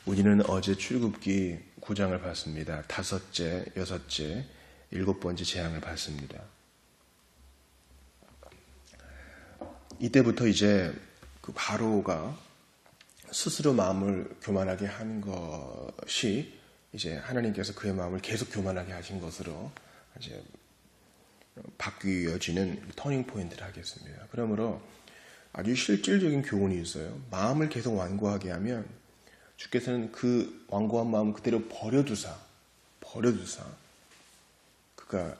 우리는 어제 출애굽기 9장을 봤습니다. 5째, 6째, 7번째 재앙을 봤습니다. 이때부터 이제 그 바로가 스스로 마음을 교만하게 한 것이 이제 하나님께서 그의 마음을 계속 교만하게 하신 것으로 이제 바뀌어지는 터닝 포인트를 하겠습니다. 그러므로 아주 실질적인 교훈이 있어요. 마음을 계속 완고하게 하면 주께서는 그 완고한 마음을 그대로 버려두사 그가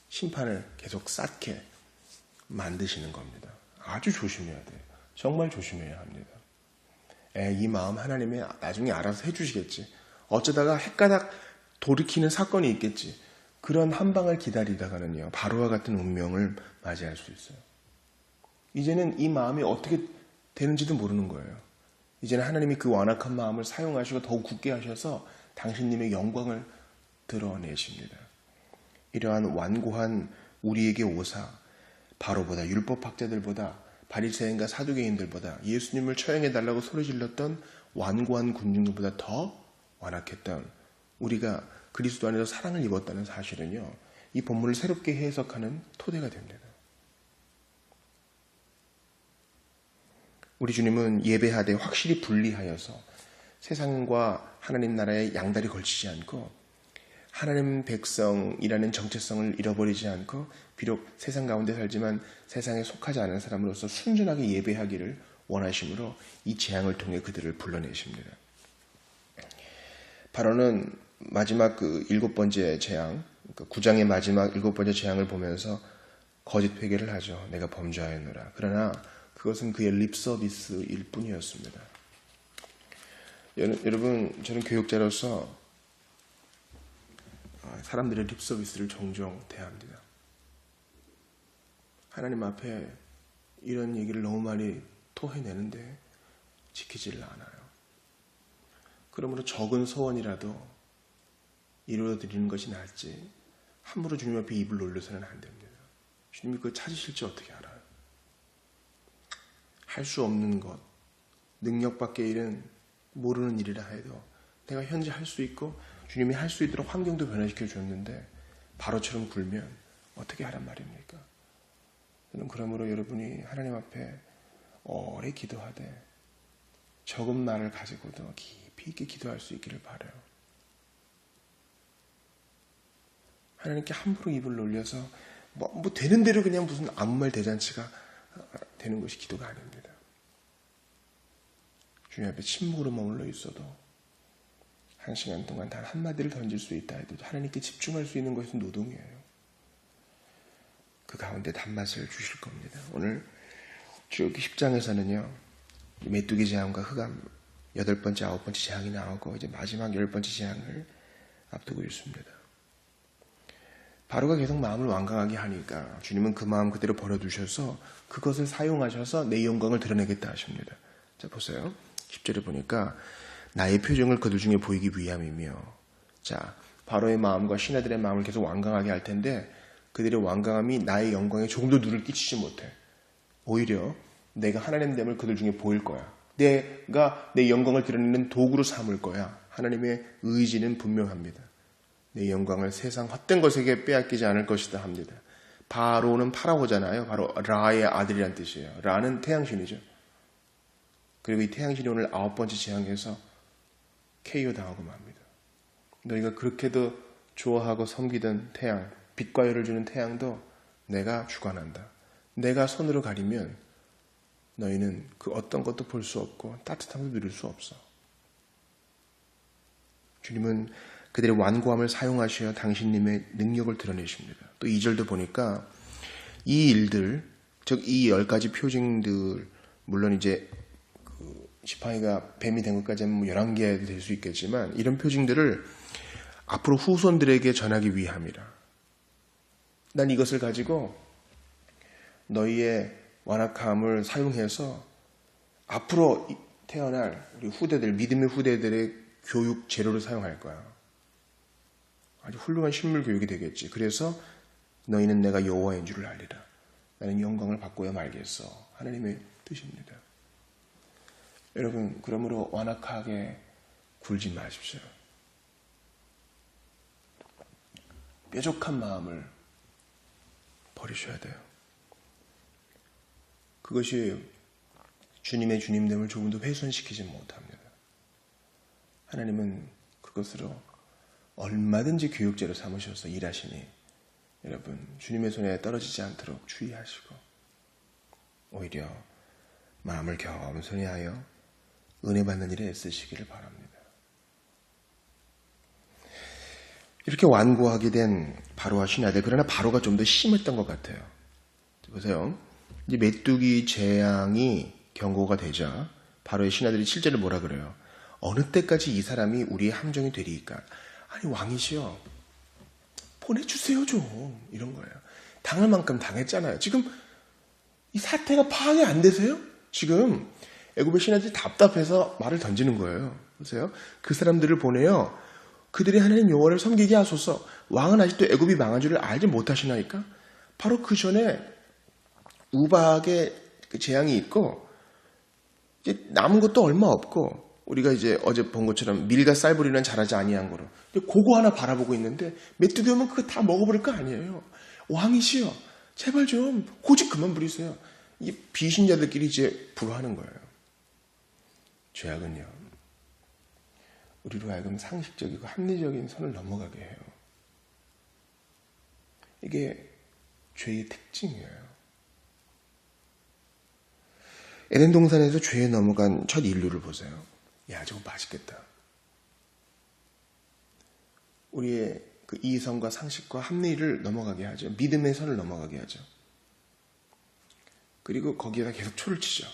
심판을 계속 쌓게 만드시는 겁니다. 아주 조심해야 돼요. 정말 조심해야 합니다. 이 마음 하나님이 나중에 알아서 해주시겠지. 어쩌다가 헷가닥 돌이키는 사건이 있겠지. 그런 한 방을 기다리다가는요, 바로와 같은 운명을 맞이할 수 있어요. 이제는 이 마음이 어떻게 되는지도 모르는 거예요. 이제는 하나님이 그 완악한 마음을 사용하시고 더욱 굳게 하셔서 당신님의 영광을 드러내십니다. 이러한 완고한 우리에게 오사, 바로보다 율법학자들보다 바리새인과 사두개인들보다 예수님을 처형해달라고 소리질렀던 완고한 군중들보다 더 완악했던 우리가 그리스도 안에서 사랑을 입었다는 사실은요, 이 본문을 새롭게 해석하는 토대가 됩니다. 우리 주님은 예배하되 확실히 분리하여서 세상과 하나님 나라에 양다리 걸치지 않고 하나님 백성이라는 정체성을 잃어버리지 않고 비록 세상 가운데 살지만 세상에 속하지 않은 사람으로서 순전하게 예배하기를 원하심으로 이 재앙을 통해 그들을 불러내십니다. 바로는 마지막 그 7번째 재앙, 9장의 마지막 7번째 재앙을 보면서 거짓 회개를 하죠. 내가 범죄하였노라. 그러나 그것은 그의 립서비스일 뿐이었습니다. 여러분, 저는 교육자로서 사람들의 립서비스를 종종 대합니다. 하나님 앞에 이런 얘기를 너무 많이 토해내는데 지키지를 않아요. 그러므로 적은 소원이라도 이루어드리는 것이 나을지 함부로 주님 앞에 입을 놀려서는 안 됩니다. 주님이 그걸 찾으실지 어떻게 알아요? 할 수 없는 것, 능력 밖의 일은 모르는 일이라 해도 내가 현재 할 수 있고 주님이 할 수 있도록 환경도 변화시켜 줬는데 바로처럼 굴면 어떻게 하란 말입니까? 저는 그러므로 여러분이 하나님 앞에 오래 기도하되 적은 말을 가지고도 깊이 있게 기도할 수 있기를 바라요. 하나님께 함부로 입을 놀려서 뭐 되는 대로 그냥 무슨 아무 말 대잔치가 되는 것이 기도가 아닙니다. 주님 앞에 침묵으로 머물러 있어도 1시간 동안 단 한마디를 던질 수 있다 해도 하나님께 집중할 수 있는 것은 노동이에요. 그 가운데 단맛을 주실 겁니다. 오늘 출애굽기 10장에서는요. 메뚜기 재앙과 흑암 8번째, 9번째 재앙이 나오고 이제 마지막 10번째 재앙을 앞두고 있습니다. 바로가 계속 마음을 완강하게 하니까 주님은 그 마음 그대로 버려두셔서 그것을 사용하셔서 내 영광을 드러내겠다 하십니다. 자, 보세요. 10절에 보니까 나의 표정을 그들 중에 보이기 위함이며, 자, 바로의 마음과 신하들의 마음을 계속 완강하게 할 텐데 그들의 완강함이 나의 영광에 조금도 눈을 끼치지 못해. 오히려 내가 하나님 됨을 그들 중에 보일 거야. 내가 내 영광을 드러내는 도구로 삼을 거야. 하나님의 의지는 분명합니다. 내 영광을 세상 헛된 것에게 빼앗기지 않을 것이다 합니다. 바로는 파라오잖아요. 바로 라의 아들이란 뜻이에요. 라는 태양신이죠. 그리고 이 태양신이 오늘 9번째 재앙에서 KO 당하고 맙니다. 너희가 그렇게도 좋아하고 섬기던 태양, 빛과 열을 주는 태양도 내가 주관한다. 내가 손으로 가리면 너희는 그 어떤 것도 볼 수 없고 따뜻함도 누릴 수 없어. 주님은 그들의 완고함을 사용하셔 당신님의 능력을 드러내십니다. 또 2절도 보니까 이 일들, 즉 이 10가지 표징들, 물론 이제 지팡이가 뱀이 된 것까지 하면 11개 될 수 있겠지만 이런 표징들을 앞으로 후손들에게 전하기 위함이라. 난 이것을 가지고 너희의 완악함을 사용해서 앞으로 태어날 우리 후대들, 믿음의 후대들의 교육 재료로 사용할 거야. 아주 훌륭한 신물 교육이 되겠지. 그래서 너희는 내가 여호와인 줄을 알리라. 나는 영광을 받고야 말겠어. 하나님의 뜻입니다. 여러분, 그러므로 완악하게 굴지 마십시오. 뾰족한 마음을 버리셔야 돼요. 그것이 주님의 주님됨을 조금도 훼손시키지 못합니다. 하나님은 그것으로 얼마든지 교육제로 삼으셔서 일하시니 여러분 주님의 손에 떨어지지 않도록 주의하시고 오히려 마음을 겸손히 하여 은혜 받는 일에 애쓰시기를 바랍니다. 이렇게 완고하게 된 바로와 신하들, 그러나 바로가 좀 더 심했던 것 같아요. 보세요. 이제 메뚜기 재앙이 경고가 되자 바로의 신하들이 실제로 뭐라 그래요? 어느 때까지 이 사람이 우리의 함정이 되리이까? 아니 왕이시여 보내주세요 좀, 이런 거예요. 당할 만큼 당했잖아요. 지금 이 사태가 파악이 안 되세요? 지금 애굽의 신하들이 답답해서 말을 던지는 거예요. 보세요. 그 사람들을 보내요. 그들이 하나님 여호와를 섬기게 하소서. 왕은 아직도 애굽이 망한 줄을 알지 못하시나이까? 바로 그 전에 우박의 그 재앙이 있고 이제 남은 것도 얼마 없고 우리가 이제 어제 본 것처럼 밀과 쌀뿌리는 자라지 아니한 거로 그거 하나 바라보고 있는데 메뚜기 오면 그거 다 먹어버릴 거 아니에요. 왕이시여 제발 좀 고집 그만 부리세요. 이 비신자들끼리 이제 불화하는 거예요. 죄악은요 우리로 하여금 상식적이고 합리적인 선을 넘어가게 해요. 이게 죄의 특징이에요. 에덴 동산에서 죄에 넘어간 첫 인류를 보세요. 야, 저거 맛있겠다. 우리의 그 이성과 상식과 합리를 넘어가게 하죠. 믿음의 선을 넘어가게 하죠. 그리고 거기에다 계속 초를 치죠.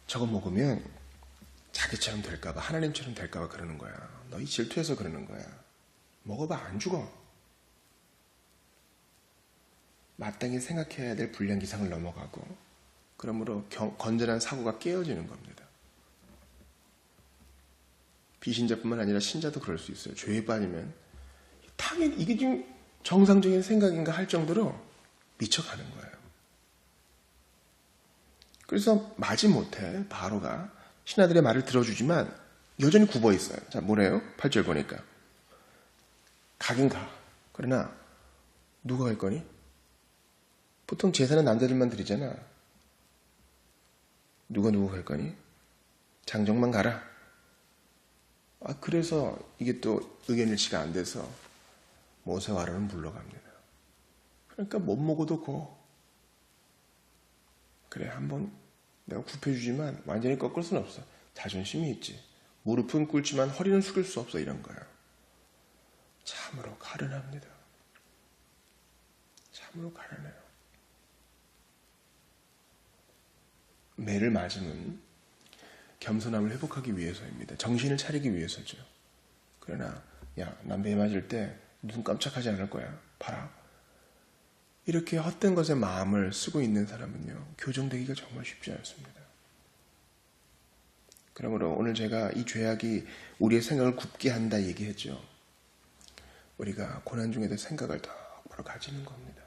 저거 먹으면 자기처럼 될까봐, 하나님처럼 될까봐 그러는 거야. 너희 질투해서 그러는 거야. 먹어봐, 안 죽어. 마땅히 생각해야 될 불량기상을 넘어가고, 그러므로 건전한 사고가 깨어지는 겁니다. 비신자뿐만 아니라 신자도 그럴 수 있어요. 죄에 빠지면 당연히 이게 지금 정상적인 생각인가 할 정도로 미쳐가는 거예요. 그래서 마지못해 바로가 신하들의 말을 들어주지만 여전히 굽어 있어요. 자, 뭐래요? 8절 보니까 가긴 가. 그러나 누가 갈 거니? 보통 제사는 남자들만 드리잖아. 누가 갈 거니? 장정만 가라. 그래서 이게 또 의견일치가 안 돼서 모세와 아론은 물러갑니다. 그러니까 못 먹어도 고. 그래, 한번 내가 굽혀주지만 완전히 꺾을 수는 없어. 자존심이 있지. 무릎은 꿇지만 허리는 숙일 수 없어, 이런 거예요. 참으로 가련합니다. 참으로 가련해요. 매를 맞으면 겸손함을 회복하기 위해서입니다. 정신을 차리기 위해서죠. 그러나 야, 난 매 맞을 때 눈 깜짝하지 않을 거야. 봐라. 이렇게 헛된 것에 마음을 쓰고 있는 사람은요, 교정되기가 정말 쉽지 않습니다. 그러므로 오늘 제가 이 죄악이 우리의 생각을 굽게 한다 얘기했죠. 우리가 고난 중에도 생각을 더 바로 가지는 겁니다.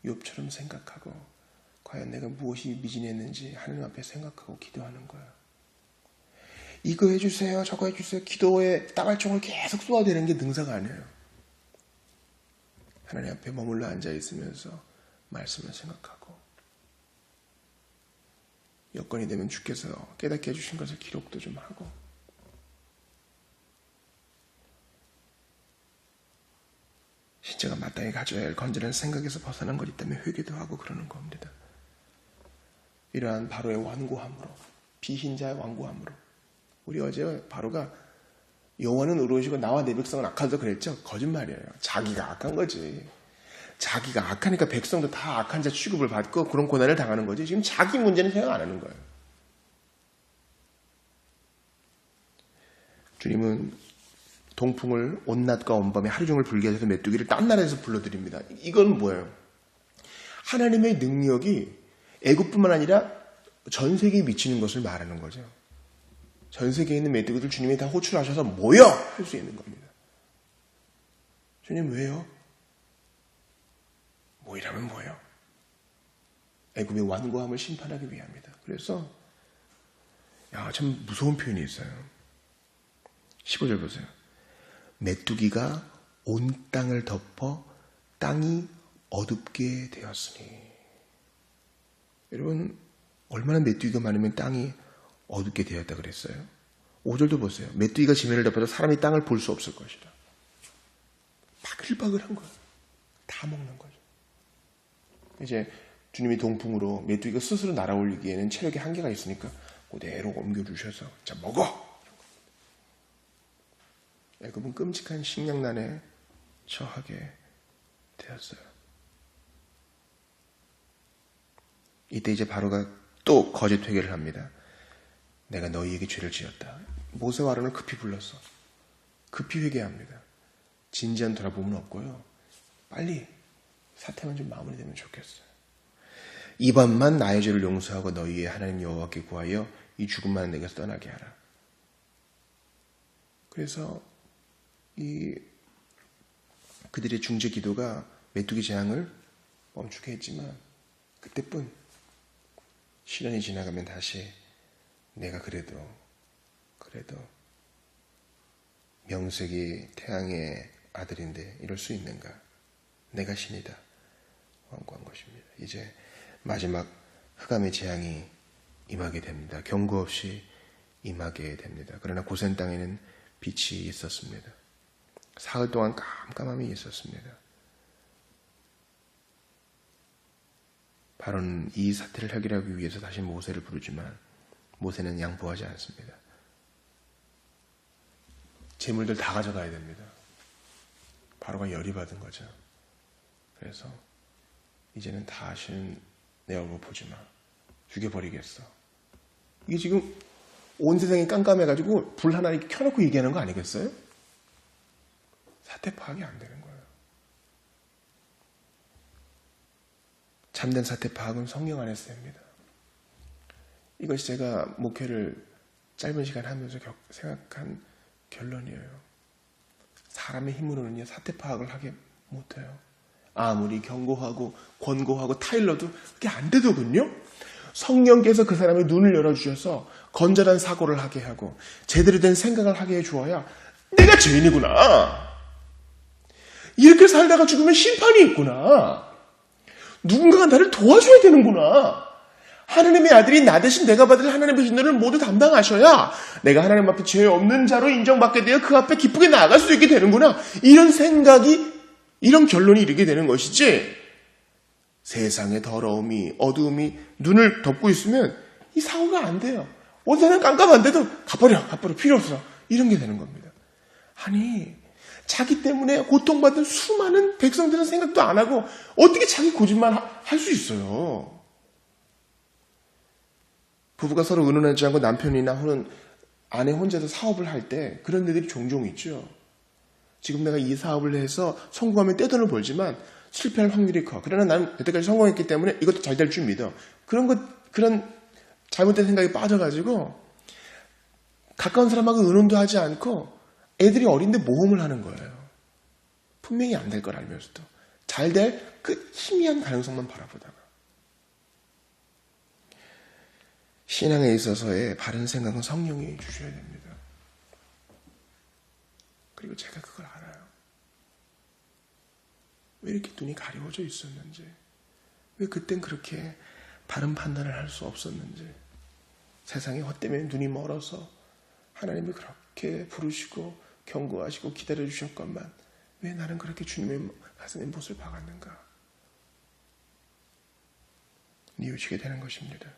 욥처럼 생각하고 과연 내가 무엇이 미진했는지 하나님 앞에 생각하고 기도하는 거야. 이거 해주세요, 저거 해주세요. 기도에 따갈총을 계속 쏘아대는 게 능사가 아니에요. 하나님 앞에 머물러 앉아있으면서 말씀을 생각하고 여건이 되면 주께서 깨닫게 해주신 것을 기록도 좀 하고 신자가 마땅히 가져야 할 건전한 생각에서 벗어난 것 있다면 회개도 하고 그러는 겁니다. 이러한 바로의 완고함으로, 비신자의 완고함으로, 우리 어제 바로가 여호와는 의로우시고 나와 내 백성은 악하다 그랬죠? 거짓말이에요. 자기가 악한 거지. 자기가 악하니까 백성도 다 악한 자 취급을 받고 그런 고난을 당하는 거지. 지금 자기 문제는 생각 안 하는 거예요. 주님은 동풍을 온낮과 온밤에 하루 종일 불게 하셔서 메뚜기를 딴 나라에서 불러드립니다. 이건 뭐예요? 하나님의 능력이 애굽뿐만 아니라 전 세계에 미치는 것을 말하는 거죠. 전 세계에 있는 메뚜기들 주님이 다 호출하셔서 모여! 할 수 있는 겁니다. 주님 왜요? 모이라면 뭐예요? 애굽의 완고함을 심판하기 위함이다. 그래서 참 무서운 표현이 있어요. 15절 보세요. 메뚜기가 온 땅을 덮어 땅이 어둡게 되었으니. 여러분, 얼마나 메뚜기가 많으면 땅이 어둡게 되었다 그랬어요? 5절도 보세요. 메뚜기가 지면을 덮어도 사람이 땅을 볼 수 없을 것이다. 바글바글한 거예요. 다 먹는 거죠. 이제 주님이 동풍으로 메뚜기가 스스로 날아올리기에는 체력의 한계가 있으니까 그대로 옮겨주셔서 자 먹어! 애굽은 끔찍한 식량난에 처하게 되었어요. 이때 이제 바로가 또 거짓 회개를 합니다. 내가 너희에게 죄를 지었다. 모세와 아론을 급히 불렀어. 급히 회개합니다. 진지한 돌아보면 없고요. 빨리 사태만 좀 마무리되면 좋겠어요. 이번만 나의 죄를 용서하고 너희의 하나님 여호와께 구하여 이 죽음만 내게서 떠나게 하라. 그래서 그들의 중재 기도가 메뚜기 재앙을 멈추게 했지만 그때뿐. 시련이 지나가면 다시 내가 그래도 명색이 태양의 아들인데 이럴 수 있는가? 내가 신이다. 완고한 것입니다. 이제 마지막 흑암의 재앙이 임하게 됩니다. 경고 없이 임하게 됩니다. 그러나 고센 땅에는 빛이 있었습니다. 사흘 동안 깜깜함이 있었습니다. 바로는 이 사태를 해결하기 위해서 다시 모세를 부르지만 모세는 양보하지 않습니다. 재물들 다 가져가야 됩니다. 바로가 열이 받은 거죠. 그래서 이제는 다시는 내 얼굴 보지 마. 죽여버리겠어. 이게 지금 온 세상이 깜깜해가지고 불 하나 이렇게 켜놓고 얘기하는 거 아니겠어요? 사태 파악이 안 되는 거예요. 참된 사태 파악은 성령 안에서 됩니다. 이것이 제가 목회를 짧은 시간 하면서 생각한 결론이에요. 사람의 힘으로는요, 사태 파악을 하게 못해요. 아무리 경고하고 권고하고 타일러도 그게 안 되더군요. 성령께서 그 사람의 눈을 열어주셔서 건전한 사고를 하게 하고 제대로 된 생각을 하게 해주어야 내가 죄인이구나. 이렇게 살다가 죽으면 심판이 있구나. 누군가가 나를 도와줘야 되는구나. 하나님의 아들이 나 대신 내가 받을 하나님의 진노를 모두 담당하셔야 내가 하나님 앞에 죄 없는 자로 인정받게 되어 그 앞에 기쁘게 나아갈 수 있게 되는구나. 이런 생각이, 이런 결론이 이르게 되는 것이지, 세상의 더러움이, 어두움이 눈을 덮고 있으면 이 사고가 안 돼요. 어디서는 깜깜한데도 가버려 필요 없어. 이런 게 되는 겁니다. 아니, 자기 때문에 고통받은 수많은 백성들은 생각도 안 하고 어떻게 자기 고집만 할 수 있어요. 부부가 서로 의논하지 않고 남편이나 혹은 아내 혼자서 사업을 할 때 그런 일들이 종종 있죠. 지금 내가 이 사업을 해서 성공하면 떼돈을 벌지만 실패할 확률이 커. 그러나 나는 여태까지 성공했기 때문에 이것도 잘 될 줄 믿어. 그런 잘못된 생각에 빠져가지고 가까운 사람하고 의논도 하지 않고 애들이 어린데 모험을 하는 거예요. 분명히 안 될 걸 알면서도 잘 될 그 희미한 가능성만 바라보다가. 신앙에 있어서의 바른 생각은 성령이 주셔야 됩니다. 그리고 제가 그걸 알아요. 왜 이렇게 눈이 가려워져 있었는지, 왜 그땐 그렇게 바른 판단을 할 수 없었는지, 세상에 헛되면 눈이 멀어서 하나님이 그렇게 부르시고 경고하시고 기다려주셨건만 왜 나는 그렇게 주님의 가슴에 못을 박았는가 뉘우치게 되는 것입니다.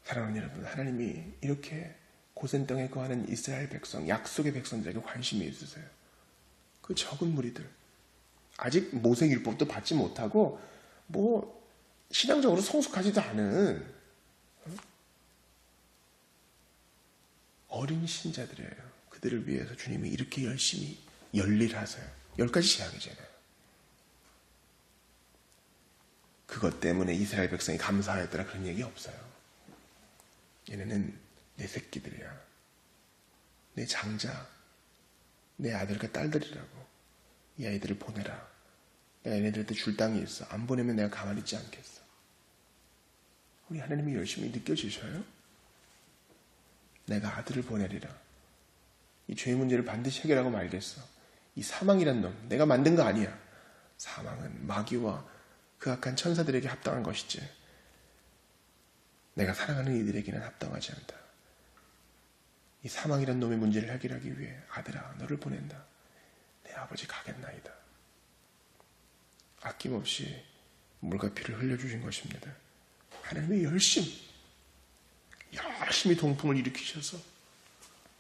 사랑하는 여러분, 하나님이 이렇게 고센 땅에 거하는 이스라엘 백성, 약속의 백성들에게 관심이 있으세요. 그 적은 무리들, 아직 모세율법도 받지 못하고 신앙적으로 성숙하지도 않은 어린 신자들이에요. 그들을 위해서 주님이 이렇게 열심히 열일하세요. 10가지 재앙이잖아요. 그것 때문에 이스라엘 백성이 감사하였더라 그런 얘기 없어요. 얘네는 내 새끼들이야. 내 장자, 내 아들과 딸들이라고. 이 아이들을 보내라. 내가 얘네들한테 줄 땅이 있어. 안 보내면 내가 가만히 있지 않겠어. 우리 하나님의 열심이 느껴지셔요? 내가 아들을 보내리라. 이 죄의 문제를 반드시 해결하고 말겠어. 이 사망이란 놈, 내가 만든 거 아니야. 사망은 마귀와 그 악한 천사들에게 합당한 것이지. 내가 사랑하는 이들에게는 합당하지 않다. 이 사망이란 놈의 문제를 해결하기 위해 아들아, 너를 보낸다. 내 아버지 가겠나이다. 아낌없이 물과 피를 흘려주신 것입니다. 하나님의 열심히 동풍을 일으키셔서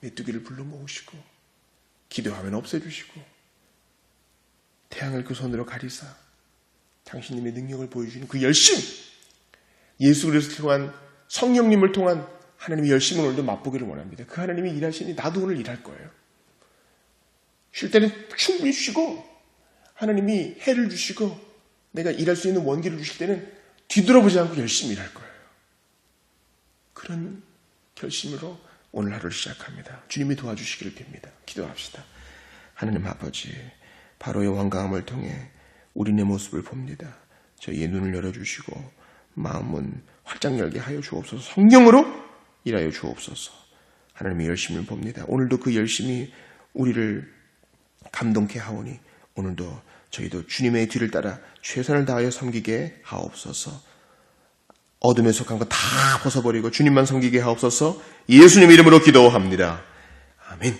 메뚜기를 불러 모으시고 기도하면 없애주시고 태양을 그 손으로 가리사 당신님의 능력을 보여주는 그 열심, 예수 그리스도를 통한 성령님을 통한 하나님의 열심을 오늘도 맛보기를 원합니다. 그 하나님이 일하시니 나도 오늘 일할 거예요. 쉴 때는 충분히 쉬고 하나님이 해를 주시고 내가 일할 수 있는 원기를 주실 때는 뒤돌아보지 않고 열심히 일할 거예요. 그런 결심으로 오늘 하루를 시작합니다. 주님이 도와주시기를 빕니다. 기도합시다. 하나님 아버지, 바로의 완강함을 통해 우리네 모습을 봅니다. 저희의 눈을 열어주시고 마음은 활짝 열게 하여 주옵소서. 성령으로 일하여 주옵소서. 하나님의 열심을 봅니다. 오늘도 그 열심이 우리를 감동케 하오니 오늘도 저희도 주님의 뒤를 따라 최선을 다하여 섬기게 하옵소서. 어둠에 속한 거 다 벗어버리고 주님만 섬기게 하옵소서. 예수님 이름으로 기도합니다. 아멘.